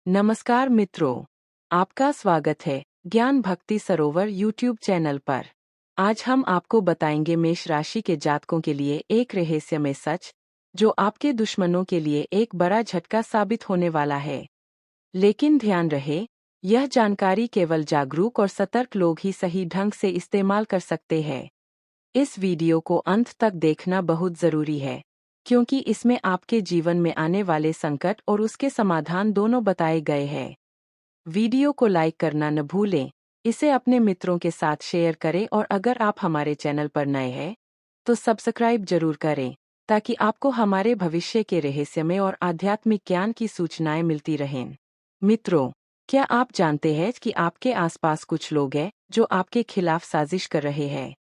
नमस्कार मित्रों, आपका स्वागत है ज्ञान भक्ति सरोवर यूट्यूब चैनल पर। आज हम आपको बताएंगे मेष राशि के जातकों के लिए एक रहस्यमय सच, जो आपके दुश्मनों के लिए एक बड़ा झटका साबित होने वाला है। लेकिन ध्यान रहे, यह जानकारी केवल जागरूक और सतर्क लोग ही सही ढंग से इस्तेमाल कर सकते हैं। इस वीडियो को अंत तक देखना बहुत जरूरी है, क्योंकि इसमें आपके जीवन में आने वाले संकट और उसके समाधान दोनों बताए गए हैं। वीडियो को लाइक करना न भूलें, इसे अपने मित्रों के साथ शेयर करें और अगर आप हमारे चैनल पर नए हैं, तो सब्सक्राइब जरूर करें, ताकि आपको हमारे भविष्य के रहस्यमय और आध्यात्मिक ज्ञान की सूचनाएं मिलती रहें। मित्रों, क्या आप जानते हैं कि आपके आसपास कुछ लोग हैं जो आपके खिलाफ साजिश कर रहे हैं?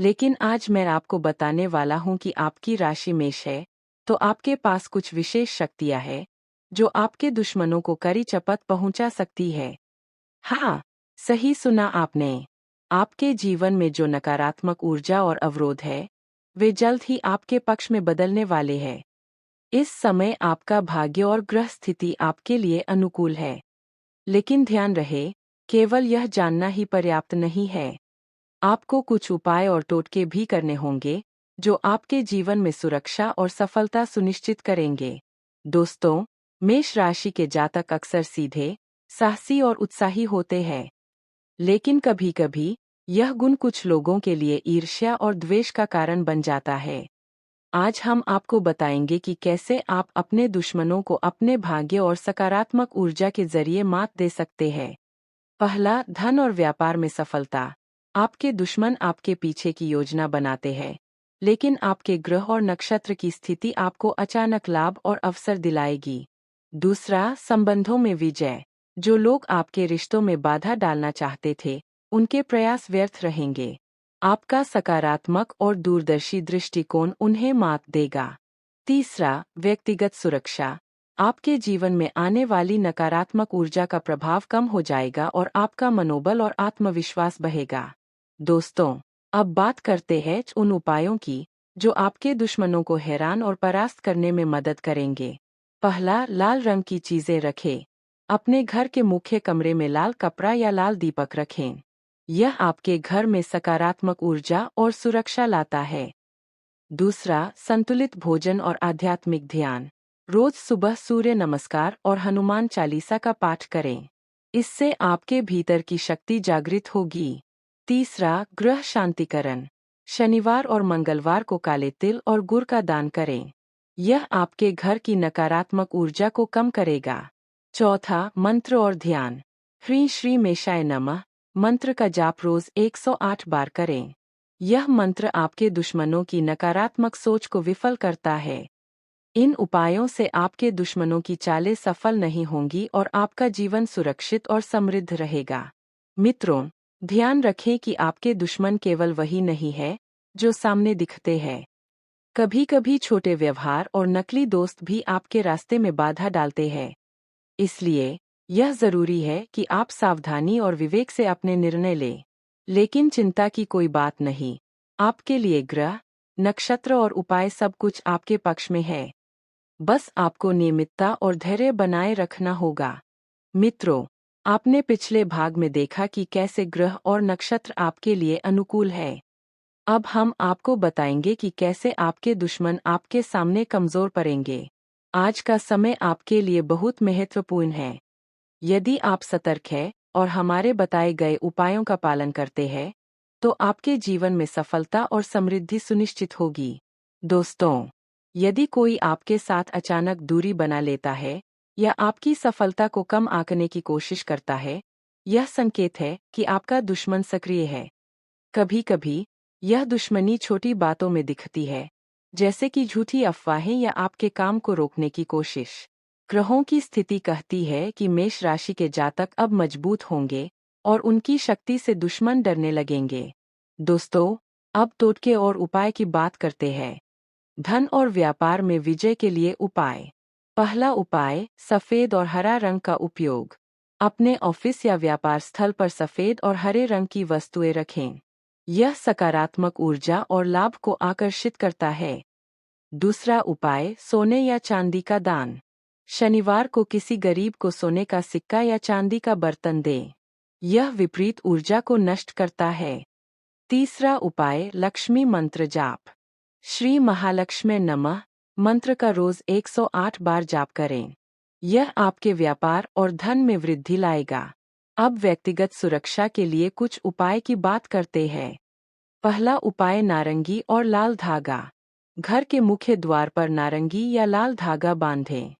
लेकिन आज मैं आपको बताने वाला हूं कि आपकी राशि मेष है, तो आपके पास कुछ विशेष शक्तियां हैं, जो आपके दुश्मनों को कड़ी चपत पहुंचा सकती है। हाँ, सही सुना आपने। आपके जीवन में जो नकारात्मक ऊर्जा और अवरोध है, वे जल्द ही आपके पक्ष में बदलने वाले हैं। इस समय आपका भाग्य और ग्रह स्थिति आपके लिए अनुकूल है। लेकिन ध्यान रहे, केवल यह जानना ही पर्याप्त नहीं है। आपको कुछ उपाय और टोटके भी करने होंगे, जो आपके जीवन में सुरक्षा और सफलता सुनिश्चित करेंगे। दोस्तों, मेष राशि के जातक अक्सर सीधे, साहसी और उत्साही होते हैं। लेकिन कभी-कभी यह गुण कुछ लोगों के लिए ईर्ष्या और द्वेष का कारण बन जाता है। आज हम आपको बताएंगे कि कैसे आप अपने दुश्मनों को अपने भाग्य और सकारात्मक ऊर्जा के जरिए मात दे सकते हैं। पहला, धन और व्यापार में सफलता। आपके दुश्मन आपके पीछे की योजना बनाते हैं, लेकिन आपके ग्रह और नक्षत्र की स्थिति आपको अचानक लाभ और अवसर दिलाएगी। दूसरा, संबंधों में विजय। जो लोग आपके रिश्तों में बाधा डालना चाहते थे, उनके प्रयास व्यर्थ रहेंगे। आपका सकारात्मक और दूरदर्शी दृष्टिकोण उन्हें मात देगा। तीसरा, व्यक्तिगत सुरक्षा। आपके जीवन में आने वाली नकारात्मक ऊर्जा का प्रभाव कम हो जाएगा और आपका मनोबल और आत्मविश्वास बढ़ेगा। दोस्तों, अब बात करते हैं उन उपायों की, जो आपके दुश्मनों को हैरान और परास्त करने में मदद करेंगे। पहला, लाल रंग की चीजें रखें। अपने घर के मुख्य कमरे में लाल कपड़ा या लाल दीपक रखें। यह आपके घर में सकारात्मक ऊर्जा और सुरक्षा लाता है। दूसरा, संतुलित भोजन और आध्यात्मिक ध्यान। रोज सुबह सूर्य नमस्कार और हनुमान चालीसा का पाठ करें। इससे आपके भीतर की शक्ति जागृत होगी। तीसरा, ग्रह शांतिकरण। शनिवार और मंगलवार को काले तिल और गुड़ का दान करें। यह आपके घर की नकारात्मक ऊर्जा को कम करेगा। चौथा, मंत्र और ध्यान। ह्रीं श्री मेषाय नमः मंत्र का जाप रोज 108 बार करें। यह मंत्र आपके दुश्मनों की नकारात्मक सोच को विफल करता है। इन उपायों से आपके दुश्मनों की चालें सफल नहीं होंगी और आपका जीवन सुरक्षित और समृद्ध रहेगा। मित्रों, ध्यान रखें कि आपके दुश्मन केवल वही नहीं है जो सामने दिखते हैं। कभी-कभी छोटे व्यवहार और नकली दोस्त भी आपके रास्ते में बाधा डालते हैं। इसलिए यह जरूरी है कि आप सावधानी और विवेक से अपने निर्णय लें। लेकिन चिंता की कोई बात नहीं। आपके लिए ग्रह, नक्षत्र और उपाय सब कुछ आपके पक्ष में है। बस आपको नियमितता और धैर्य बनाए रखना होगा। मित्रों, आपने पिछले भाग में देखा कि कैसे ग्रह और नक्षत्र आपके लिए अनुकूल है। अब हम आपको बताएंगे कि कैसे आपके दुश्मन आपके सामने कमजोर पड़ेंगे। आज का समय आपके लिए बहुत महत्वपूर्ण है। यदि आप सतर्क हैं और हमारे बताए गए उपायों का पालन करते हैं, तो आपके जीवन में सफलता और समृद्धि सुनिश्चित होगी। दोस्तों, यदि कोई आपके साथ अचानक दूरी बना लेता है या आपकी सफलता को कम आंकने की कोशिश करता है, यह संकेत है कि आपका दुश्मन सक्रिय है। कभी-कभी यह दुश्मनी छोटी बातों में दिखती है, जैसे कि झूठी अफवाहें या आपके काम को रोकने की कोशिश। ग्रहों की स्थिति कहती है कि मेष राशि के जातक अब मजबूत होंगे और उनकी शक्ति से दुश्मन डरने लगेंगे। दोस्तों, अब टोटके और उपाय की बात करते हैं। धन और व्यापार में विजय के लिए उपाय। पहला उपाय, सफेद और हरा रंग का उपयोग। अपने ऑफिस या व्यापार स्थल पर सफेद और हरे रंग की वस्तुएं रखें। यह सकारात्मक ऊर्जा और लाभ को आकर्षित करता है। दूसरा उपाय, सोने या चांदी का दान। शनिवार को किसी गरीब को सोने का सिक्का या चांदी का बर्तन दें। यह विपरीत ऊर्जा को नष्ट करता है। तीसरा उपाय, लक्ष्मी मंत्र जाप। श्री महालक्ष्मी नमः मंत्र का रोज 108 बार जाप करें। यह आपके व्यापार और धन में वृद्धि लाएगा। अब व्यक्तिगत सुरक्षा के लिए कुछ उपाय की बात करते हैं। पहला उपाय, नारंगी और लाल धागा। घर के मुख्य द्वार पर नारंगी या लाल धागा बांधें।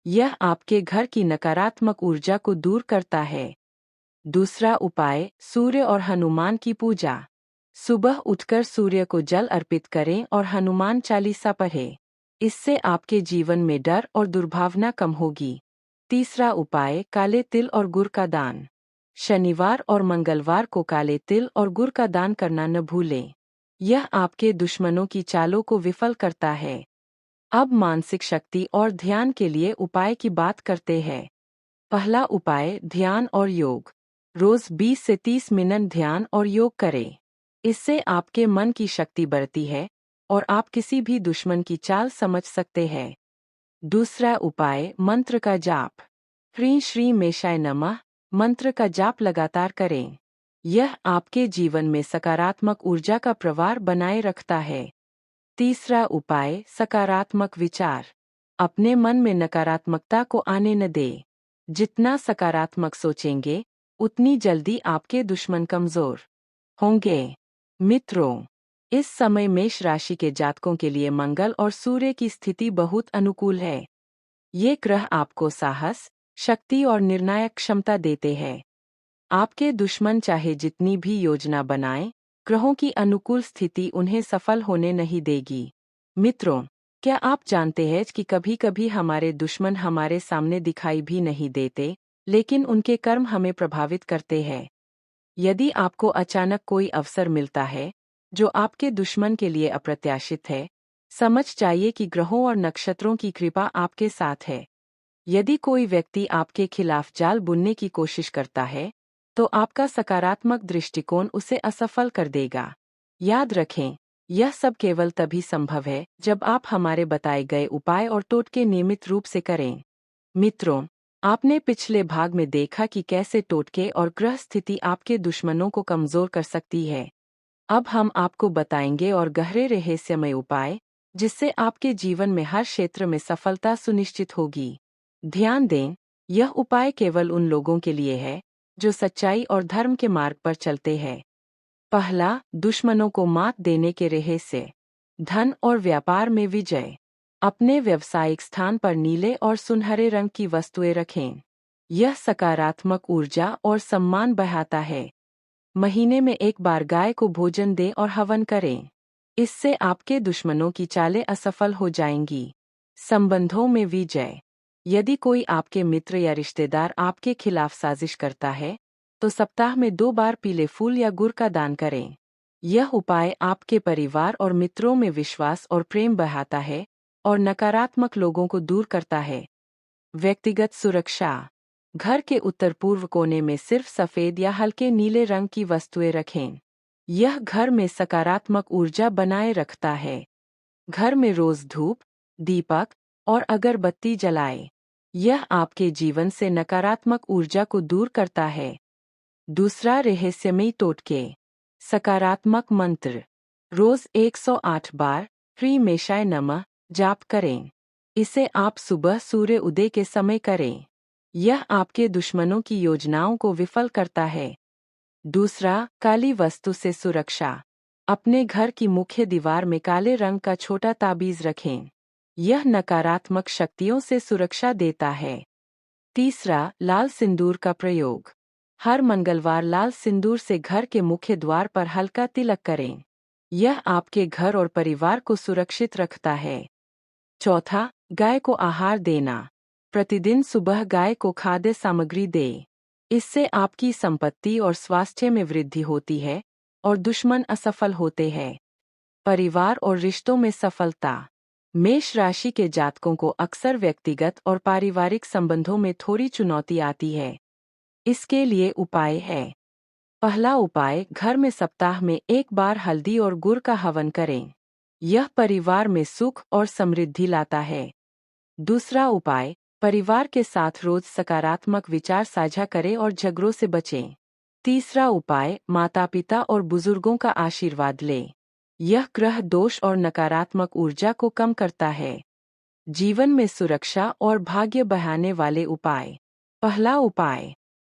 यह आपके घर की नकारात्मक ऊर्जा को दूर करता है। दूसरा उपाय, सूर्य और हनुमान की पूजा। सुबह उठकर सूर्य को जल अर्पित करें और हनुमान चालीसा पढ़ें। इससे आपके जीवन में डर और दुर्भावना कम होगी। तीसरा उपाय, काले तिल और गुड़ का दान। शनिवार और मंगलवार को काले तिल और गुड़ का दान करना न भूलें। यह आपके दुश्मनों की चालों को विफल करता है। अब मानसिक शक्ति और ध्यान के लिए उपाय की बात करते हैं। पहला उपाय, ध्यान और योग। रोज 20 से 30 मिनट ध्यान और योग करें। इससे आपके मन की शक्ति बढ़ती है और आप किसी भी दुश्मन की चाल समझ सकते हैं। दूसरा उपाय, मंत्र का जाप। ह्रीं श्रीं मेषाय नमः मंत्र का जाप लगातार करें। यह आपके जीवन में सकारात्मक ऊर्जा का प्रवाह बनाए रखता है। तीसरा उपाय, सकारात्मक विचार। अपने मन में नकारात्मकता को आने न दें। जितना सकारात्मक सोचेंगे, उतनी जल्दी आपके दुश्मन कमजोर होंगे। मित्रों, इस समय मेष राशि के जातकों के लिए मंगल और सूर्य की स्थिति बहुत अनुकूल है। ये ग्रह आपको साहस, शक्ति और निर्णायक क्षमता देते हैं। आपके दुश्मन चाहे जितनी भी योजना बनाएं, ग्रहों की अनुकूल स्थिति उन्हें सफल होने नहीं देगी। मित्रों, क्या आप जानते हैं कि कभी-कभी हमारे दुश्मन हमारे सामने दिखाई भी नहीं देते, लेकिन उनके कर्म हमें प्रभावित करते हैं। यदि आपको अचानक कोई अवसर मिलता है, जो आपके दुश्मन के लिए अप्रत्याशित है, समझ जाइए कि ग्रहों और नक्षत्रों की कृपा आपके साथ है। यदि कोई व्यक्ति आपके खिलाफ जाल बुनने की कोशिश करता है, तो आपका सकारात्मक दृष्टिकोण उसे असफल कर देगा। याद रखें, यह सब केवल तभी संभव है जब आप हमारे बताए गए उपाय और टोटके नियमित रूप से करें। मित्रों, आपने पिछले भाग में देखा कि कैसे टोटके और ग्रह स्थिति आपके दुश्मनों को कमजोर कर सकती है। अब हम आपको बताएंगे और गहरे रहस्यमय उपाय, जिससे आपके जीवन में हर क्षेत्र में सफलता सुनिश्चित होगी। ध्यान दें, यह उपाय केवल उन लोगों के लिए है जो सच्चाई और धर्म के मार्ग पर चलते हैं। पहला, दुश्मनों को मात देने के रहस्य। धन और व्यापार में विजय। अपने व्यावसायिक स्थान पर नीले और सुनहरे रंग की वस्तुएं रखें। यह सकारात्मक ऊर्जा और सम्मान बढ़ाता है। महीने में एक बार गाय को भोजन दें और हवन करें। इससे आपके दुश्मनों की चालें असफल हो जाएंगी। संबंधों में विजय। यदि कोई आपके मित्र या रिश्तेदार आपके खिलाफ साजिश करता है, तो सप्ताह में 2 बार पीले फूल या गुड़ का दान करें। यह उपाय आपके परिवार और मित्रों में विश्वास और प्रेम बढ़ाता है और नकारात्मक लोगों को दूर करता है। व्यक्तिगत सुरक्षा। घर के उत्तर पूर्व कोने में सिर्फ सफेद या हल्के नीले रंग की वस्तुएं रखें। यह घर में सकारात्मक ऊर्जा बनाए रखता है। घर में रोज धूप, दीपक और अगरबत्ती जलाएं। यह आपके जीवन से नकारात्मक ऊर्जा को दूर करता है। दूसरा, रहस्यमयी टोटके। सकारात्मक मंत्र। रोज 108 बार ह्रीं मेषाय नमः जाप करें। इसे आप सुबह सूर्य उदय के समय करें। यह आपके दुश्मनों की योजनाओं को विफल करता है। दूसरा, काली वस्तु से सुरक्षा। अपने घर की मुख्य दीवार में काले रंग का छोटा ताबीज रखें। यह नकारात्मक शक्तियों से सुरक्षा देता है। तीसरा, लाल सिंदूर का प्रयोग। हर मंगलवार लाल सिंदूर से घर के मुख्य द्वार पर हल्का तिलक करें। यह आपके घर और परिवार को सुरक्षित रखता है। चौथा, गाय को आहार देना। प्रतिदिन सुबह गाय को खाद्य सामग्री दें। इससे आपकी संपत्ति और स्वास्थ्य में वृद्धि होती है और दुश्मन असफल होते हैं। परिवार और रिश्तों में सफलता। मेष राशि के जातकों को अक्सर व्यक्तिगत और पारिवारिक संबंधों में थोड़ी चुनौती आती है। इसके लिए उपाय है। पहला उपाय, घर में सप्ताह में 1 बार हल्दी और गुड़ का हवन करें। यह परिवार में सुख और समृद्धि लाता है। दूसरा उपाय, परिवार के साथ रोज सकारात्मक विचार साझा करें और झगड़ों से बचें। तीसरा उपाय, माता पिता और बुजुर्गों का आशीर्वाद लें। यह ग्रह दोष और नकारात्मक ऊर्जा को कम करता है। जीवन में सुरक्षा और भाग्य बढ़ाने वाले उपाय। पहला उपाय,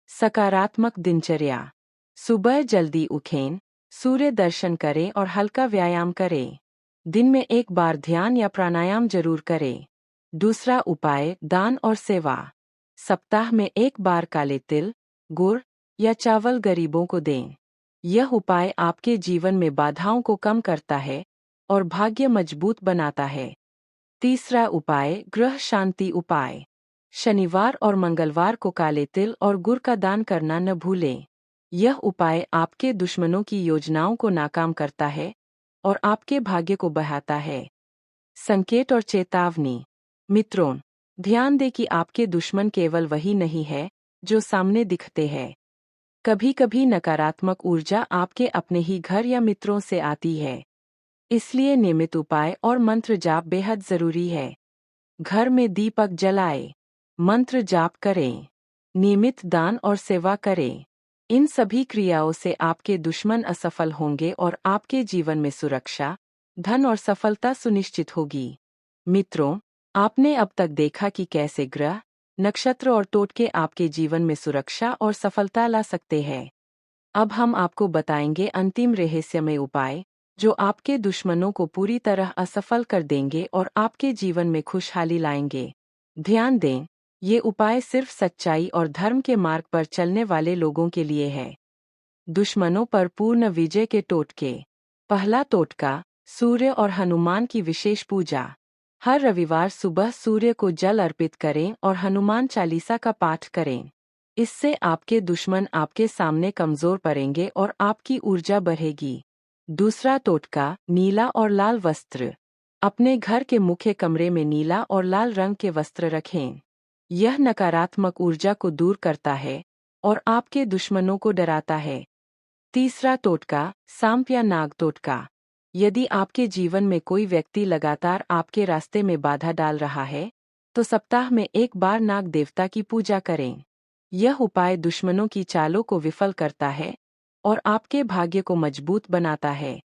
सकारात्मक दिनचर्या। सुबह जल्दी उठें, सूर्य दर्शन करें और हल्का व्यायाम करें। दिन में एक बार ध्यान या प्राणायाम जरूर करें। दूसरा उपाय, दान और सेवा। सप्ताह में एक बार काले तिल, गुड़ या चावल गरीबों को दें। यह उपाय आपके जीवन में बाधाओं को कम करता है और भाग्य मजबूत बनाता है। तीसरा उपाय, गृह शांति उपाय। शनिवार और मंगलवार को काले तिल और गुड़ का दान करना न भूलें। यह उपाय आपके दुश्मनों की योजनाओं को नाकाम करता है और आपके भाग्य को बढ़ाता है। संकेत और चेतावनी। मित्रों, ध्यान दें कि आपके दुश्मन केवल वही नहीं है जो सामने दिखते हैं। कभी-कभी नकारात्मक ऊर्जा आपके अपने ही घर या मित्रों से आती है। इसलिए नियमित उपाय और मंत्र जाप बेहद जरूरी है। घर में दीपक जलाएं, मंत्र जाप करें, नियमित दान और सेवा करें। इन सभी क्रियाओं से आपके दुश्मन असफल होंगे और आपके जीवन में सुरक्षा, धन और सफलता सुनिश्चित होगी। मित्रों, आपने अब तक देखा कि कैसे ग्रह, नक्षत्र और टोटके आपके जीवन में सुरक्षा और सफलता ला सकते हैं। अब हम आपको बताएंगे अंतिम रहस्यमय उपाय, जो आपके दुश्मनों को पूरी तरह असफल कर देंगे और आपके जीवन में खुशहाली लाएंगे। ध्यान दें, ये उपाय सिर्फ सच्चाई और धर्म के मार्ग पर चलने वाले लोगों के लिए है। दुश्मनों पर पूर्ण विजय के टोटके। पहला टोटका, सूर्य और हनुमान की विशेष पूजा। हर रविवार सुबह सूर्य को जल अर्पित करें और हनुमान चालीसा का पाठ करें। इससे आपके दुश्मन आपके सामने कमजोर पड़ेंगे और आपकी ऊर्जा बढ़ेगी। दूसरा टोटका, नीला और लाल वस्त्र। अपने घर के मुख्य कमरे में नीला और लाल रंग के वस्त्र रखें। यह नकारात्मक ऊर्जा को दूर करता है और आपके दुश्मनों को डराता है। तीसरा टोटका, सांप या नाग टोटका। यदि आपके जीवन में कोई व्यक्ति लगातार आपके रास्ते में बाधा डाल रहा है, तो सप्ताह में एक बार नाग देवता की पूजा करें। यह उपाय दुश्मनों की चालों को विफल करता है और आपके भाग्य को मजबूत बनाता है।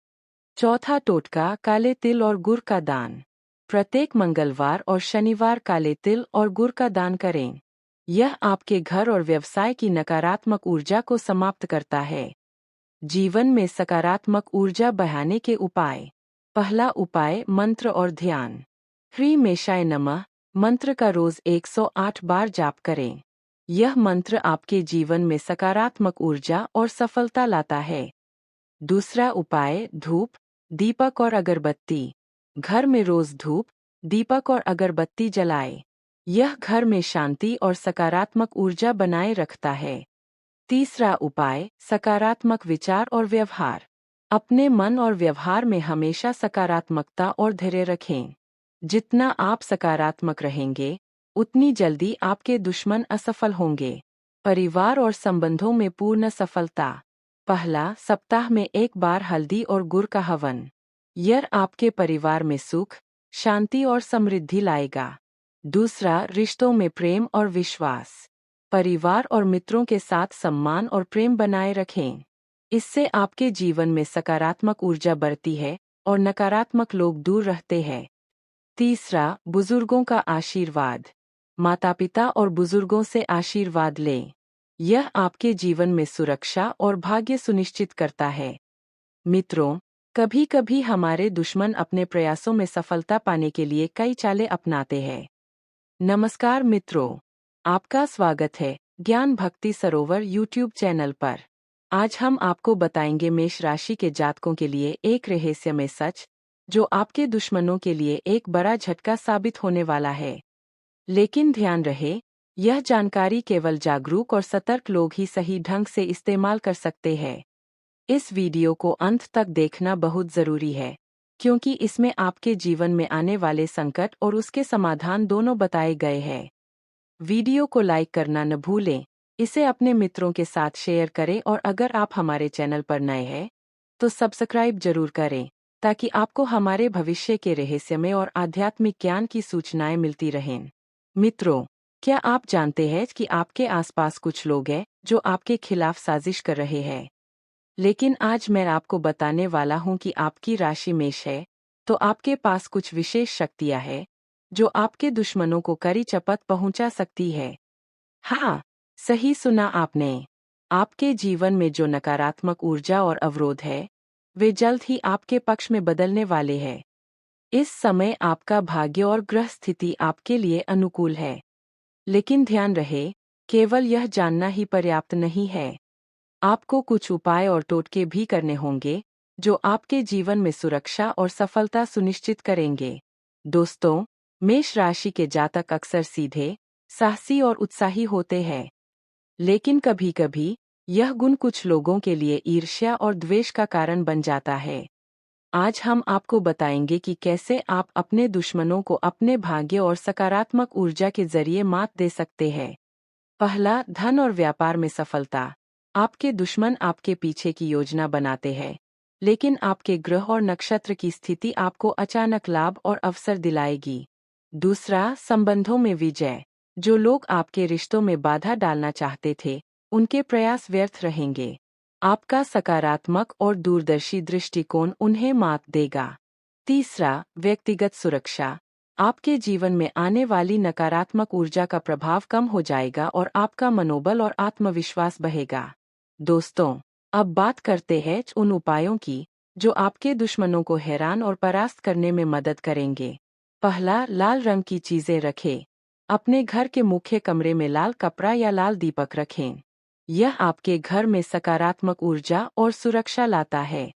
चौथा टोटका, काले तिल और गुड़ का दान। प्रत्येक मंगलवार और शनिवार काले तिल और गुड़ का दान करें। यह आपके घर और व्यवसाय की नकारात्मक ऊर्जा को समाप्त करता है। जीवन में सकारात्मक ऊर्जा बढ़ाने के उपाय। पहला उपाय, मंत्र और ध्यान। ह्रीं मेषाय नमः मंत्र का रोज 108 बार जाप करें। यह मंत्र आपके जीवन में सकारात्मक ऊर्जा और सफलता लाता है। दूसरा उपाय, धूप, दीपक और अगरबत्ती। घर में रोज धूप, दीपक और अगरबत्ती जलाएं। यह घर में शांति और सकारात्मक ऊर्जा बनाए रखता है। तीसरा उपाय, सकारात्मक विचार और व्यवहार। अपने मन और व्यवहार में हमेशा सकारात्मकता और धैर्य रखें। जितना आप सकारात्मक रहेंगे, उतनी जल्दी आपके दुश्मन असफल होंगे। परिवार और संबंधों में पूर्ण सफलता। पहला, सप्ताह में एक बार हल्दी और गुड़ का हवन। यह आपके परिवार में सुख, शांति और समृद्धि लाएगा। दूसरा, रिश्तों में प्रेम और विश्वास। परिवार और मित्रों के साथ सम्मान और प्रेम बनाए रखें। इससे आपके जीवन में सकारात्मक ऊर्जा बढ़ती है और नकारात्मक लोग दूर रहते हैं। तीसरा, बुजुर्गों का आशीर्वाद। माता पिता और बुजुर्गों से आशीर्वाद लें। यह आपके जीवन में सुरक्षा और भाग्य सुनिश्चित करता है। मित्रों, कभी-कभी हमारे दुश्मन अपने प्रयासों में सफलता पाने के लिए कई चालें अपनाते हैं। नमस्कार मित्रों, आपका स्वागत है ज्ञान भक्ति सरोवर यूट्यूब चैनल पर। आज हम आपको बताएंगे मेष राशि के जातकों के लिए एक रहस्यमय सच, जो आपके दुश्मनों के लिए एक बड़ा झटका साबित होने वाला है। लेकिन ध्यान रहे, यह जानकारी केवल जागरूक और सतर्क लोग ही सही ढंग से इस्तेमाल कर सकते हैं। इस वीडियो को अंत तक देखना बहुत जरूरी है, क्योंकि इसमें आपके जीवन में आने वाले संकट और उसके समाधान दोनों बताए गए हैं। वीडियो को लाइक करना न भूलें, इसे अपने मित्रों के साथ शेयर करें और अगर आप हमारे चैनल पर नए हैं, तो सब्सक्राइब जरूर करें, ताकि आपको हमारे भविष्य के रहस्यमय और आध्यात्मिक ज्ञान की सूचनाएं मिलती रहें। मित्रों, क्या आप जानते हैं कि आपके आसपास कुछ लोग हैं जो आपके खिलाफ साजिश कर रहे हैं? लेकिन आज मैं आपको बताने वाला हूं कि आपकी राशि मेष है, तो आपके पास कुछ विशेष शक्तियां हैं जो आपके दुश्मनों को कड़ी चपत पहुंचा सकती है। हाँ, सही सुना आपने। आपके जीवन में जो नकारात्मक ऊर्जा और अवरोध है, वे जल्द ही आपके पक्ष में बदलने वाले हैं। इस समय आपका भाग्य और ग्रह स्थिति आपके लिए अनुकूल है। लेकिन ध्यान रहे, केवल यह जानना ही पर्याप्त नहीं है। आपको कुछ उपाय और टोटके भी करने होंगे, जो आपके जीवन में सुरक्षा और सफलता सुनिश्चित करेंगे। दोस्तों, मेष राशि के जातक अक्सर सीधे, साहसी और उत्साही होते हैं। लेकिन कभी-कभी, यह गुण कुछ लोगों के लिए ईर्ष्या और द्वेष का कारण बन जाता है। आज हम आपको बताएंगे कि कैसे आप अपने दुश्मनों को अपने भाग्य और सकारात्मक ऊर्जा के जरिए मात दे सकते हैं। पहला, धन और व्यापार में सफलता। आपके दुश्मन आपके पीछे की योजना बनाते हैं, लेकिन आपके ग्रह और नक्षत्र की स्थिति आपको अचानक लाभ और अवसर दिलाएगी। दूसरा, संबंधों में विजय। जो लोग आपके रिश्तों में बाधा डालना चाहते थे, उनके प्रयास व्यर्थ रहेंगे। आपका सकारात्मक और दूरदर्शी दृष्टिकोण उन्हें मात देगा। तीसरा, व्यक्तिगत सुरक्षा। आपके जीवन में आने वाली नकारात्मक ऊर्जा का प्रभाव कम हो जाएगा और आपका मनोबल और आत्मविश्वास बढ़ेगा। दोस्तों, अब बात करते हैं उन उपायों की जो आपके दुश्मनों को हैरान और परास्त करने में मदद करेंगे। पहला, लाल रंग की चीजें रखें। अपने घर के मुख्य कमरे में लाल कपड़ा या लाल दीपक रखें। यह आपके घर में सकारात्मक ऊर्जा और सुरक्षा लाता है।